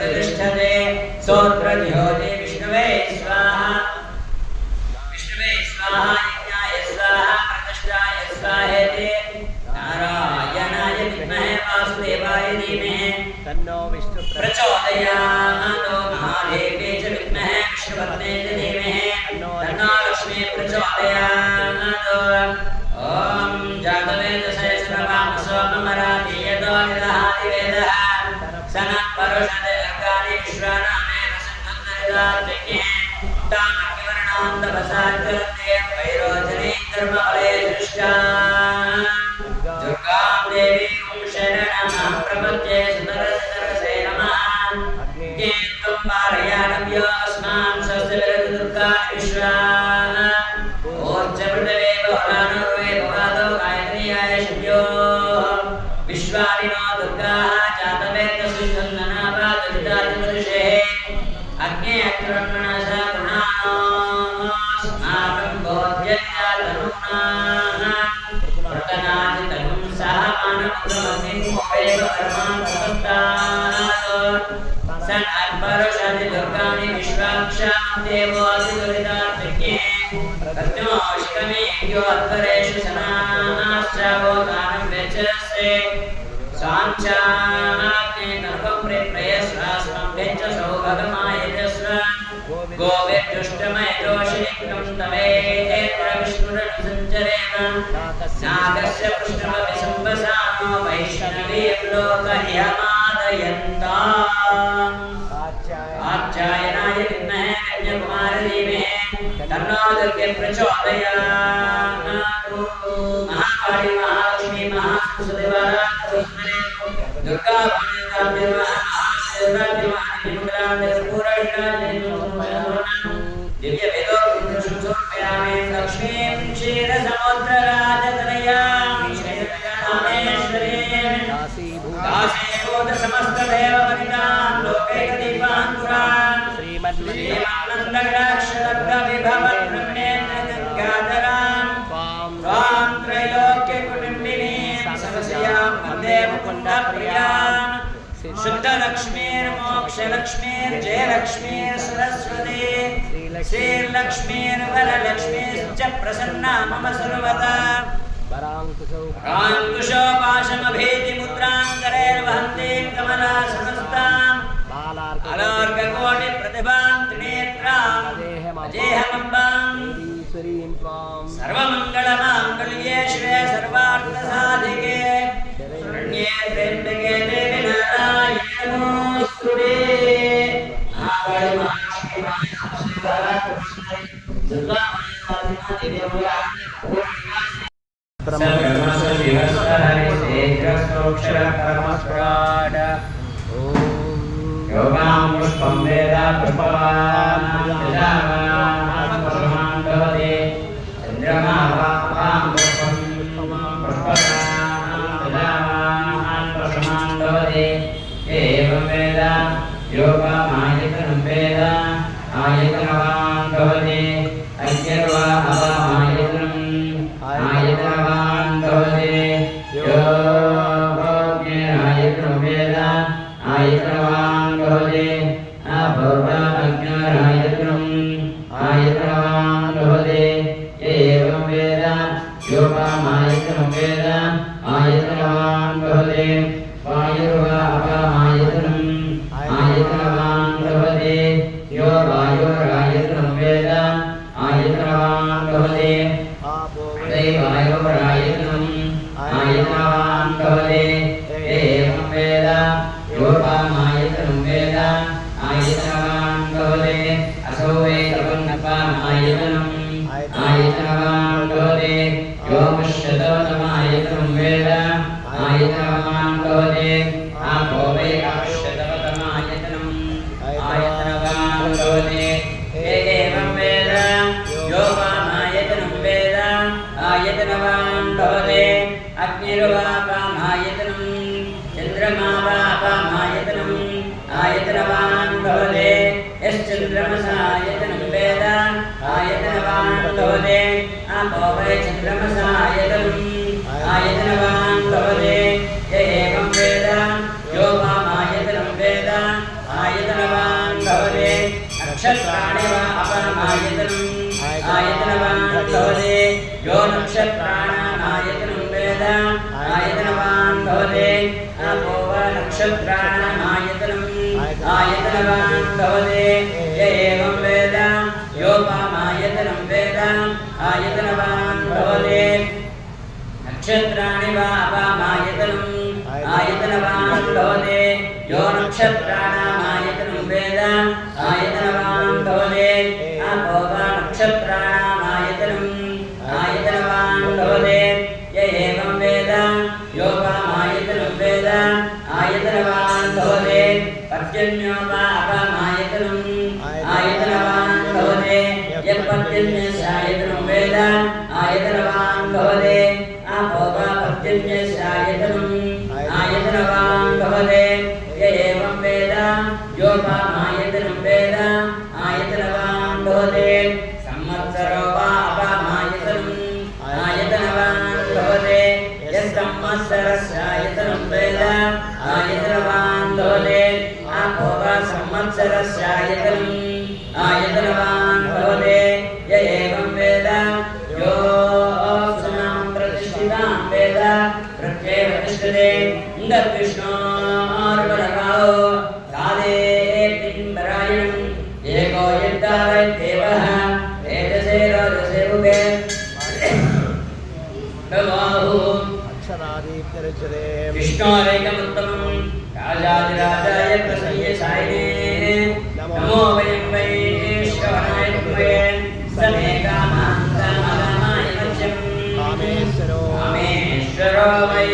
प्रतिष्ठते स्तोत्रज्योति विष्णुवे स्वाहा विष्णुवे स्वाहा यज्ञाय स्वाहा प्रतिष्ठाय स्वाहेति नारायणाय विद्महे वासुदेवाय धीमहि तन्नो विष्णु प्रचोदयात् महादेवे च विद्महे विष्णुपत्ने च धीमहि तन्नो लक्ष्मी प्रचोदयात् ॐ जातवेदसे सर्वामसो ममराधीयतो निदहादिवेदः सनः परुषते अर्कादि विश्वानामेन सन्नद्धरिदात्रिके तामग्निवर्णां तपसाचरन्ते वैरोचने धर्मवले दृष्टा दुर्गां देवीं शरणं प्रपद्ये सुतरसे नमः ज्ञेत्वं पारयानव्यो अस्मान् स्वस्तिविरति दुर्गा विश्वा ओर्जपृथिवे बहुलानुर्वे भवादो गायत्र्याय शिव्यो विश्वादिनो दुर्गाः जातवेदसुन्दनापादविदादिमदृशे अग्ने अग्रमणसा गुणास्माकं बोध्यत्यातनुनाः प्रतनादितनुं सह मानवग्रमग्निं मोहेव परमान्तस्तात् सन् अर्परुषादि दुर्गाणि विश्वाक्षां देवो अधिदुरितात्रिके प्रत्योष्कमे यो अध्वरेषु सनाश्चावो गानं वेचसे साञ्चाग्ने नर्वं प्रेप्रयस्वास्मं वेच सौभगमायजस्व गोवेद्युष्टमयजोषिनिक्तं तवेत्र विष्णुरनुसञ्चरेम नागस्य पृष्ठमपि सम्वसानो वैष्णवीं लोकह्यमादयन्ताम् आचार्याय विद्महे कन्याकुमारीधीमहि तन्नो दुर्गे प्रचोदयात् महाकाली महालक्ष्मी महासरस्वती दुर्गा दिव्य वेदो समर्पयामि लक्ष्मीं क्षीरसमुद्रराजतनयां शैलरामेश्वरीं दासीभूत समस्तदेववनितां लोकैकदीपाङ्कुरां श्रीमन्नन्दकटाक्षलब्धविभवद्ब्रह्मेन्द्रगङ्गाधरां त्वां त्रैलोक्यकुटुम्बिनीं सरस्यां वन्दे मुकुन्दप्रियां शुद्धलक्ष्मीर्मोक्षलक्ष्मीर्जयलक्ष्मीर् सरस्वती श्रीलक्ष्मीर्वरलक्ष्मीश्च प्रसन्ना मम सर्वदा पराङ्कुशोपाशमभीतिमुद्राङ्करैर्वहन्तीं कमलासनस्तां अलोर्ककोटिप्रतिभां त्रिनेत्रां अजेहमम्बां सर्वमङ्गलमाङ्गल्ये शिवे सर्वार्थसाधिके शरण्ये त्र्यम्बके देवी नारायणी नमोस्तुते योगां पुष्पं वेद पुष्पवान् पुष्पवान् भवति चन्द्रमा वां पुष्पं पुष्पवान् भवति एवं वेद योगमायतनं वेद आयतनवान् भवति अज्ञर्वा अवामायतनम् आयतनवान् भवति योगज्ञायतनं वेद आयतनवान् भवति अभवज्ञायतनम् आयतनवान् भवति एवं वेद योगमायतनं वेद आयतनवान् भवति वायुर्वा अपामायतनम् आयतनवान् भवति यो वायुरायतनं वेद आयतनवान् भवति दैवायुरायतनम् आयतनवान् भवति एवं वेद योगमायतनं वेद आयतनवान् भवति असौ वेदवन्नपामायतनम् आयतनवान् भवति योगशततमायतनं वेद आयतनवान् भवति आपो वैकाश्यततमायतनम् आयतनवान् भवति एवं वेद योगमायतनं वेद आयतनवान् भवति अग्निर्वापामायतनम् चन्द्रमा वापामायतनम् आयतनवान् भवति यश्चन्द्रमसायतनं वेद आयतनवान् भवति आपो वै चन्द्रमसायतनम् आयतनवान् भवति एवं वेद योगमायतनं वेद आयतनवान् नक्षत्राणि वा अपरमायतनम् आयतनवान् भवते यो नक्षत्राणाम् आयतनं वेद आयतनवान् भवते आपो वा नक्षत्राणाम् आयतनम् आयतनवान् भवते य एवं वेद योपामायतनं वेद आयतनवान् भवते नक्षत्राणि वा अपामायतनम् आयतनवान् भवते यो नक्षत्राणाम् आयतनं वेद आयतनवान् भवते आपो वा नक्षत्राणाम् आयतनम् आयतनवान् भवते य एवं वेद योपामायतनं वेद आयतनवान् भवते पर्जन्यो वा अपामायतनम् आयतनवान् भवते यः पर्जन्यस्य आयतनं वेद आयतनवान् भवते आपो वा पर्जन्यस्य आयतनम् आयतनवान् भवते य एवं वेद योपामायतनं वेद आयतनवान् भवते संवत्सरो वा अपामायतनम् आयतनवान् भवते यः संवत्सरस्य आयतनं वेद आयतनवान् भवते आपो वा संवत्सरस्य आयतनम् आयतनवान् भवते य एवं वेद यो अप्सुनां प्रतिष्ठितां वेद प्रत्येव तिष्ठते इन्द्रकृष्णोर्वरकाओ काले पिम्बरायणम् एको यद्दावैत्येवः तेजसे रोजसे उभे प्रवाहु अक्षरादीप्तरुच्यते विष्णोरेकमुत्तमम् राजाधिराजाय प्रसय्यसायिने नमो वयं वै श्रवणाय कुम्भे समे कामान्तमगामाय मध्यम् कामेश्वरो वै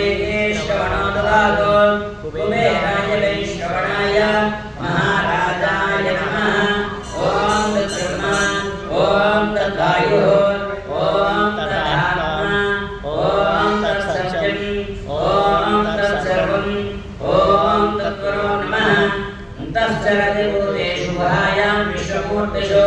श्रवणो ददातु कुबेराय वै श्रवणाय महाराजाय नमः ॐ तत्ब्रह्मा ॐ तद्वायुः ॐ तदात्मा ॐ तत्सत्यम् ॐ तत्सर्वम् ॐ तत्परो नमः अन्तश्चरति भूतेषु गुहायां विश्वमूर्तिषु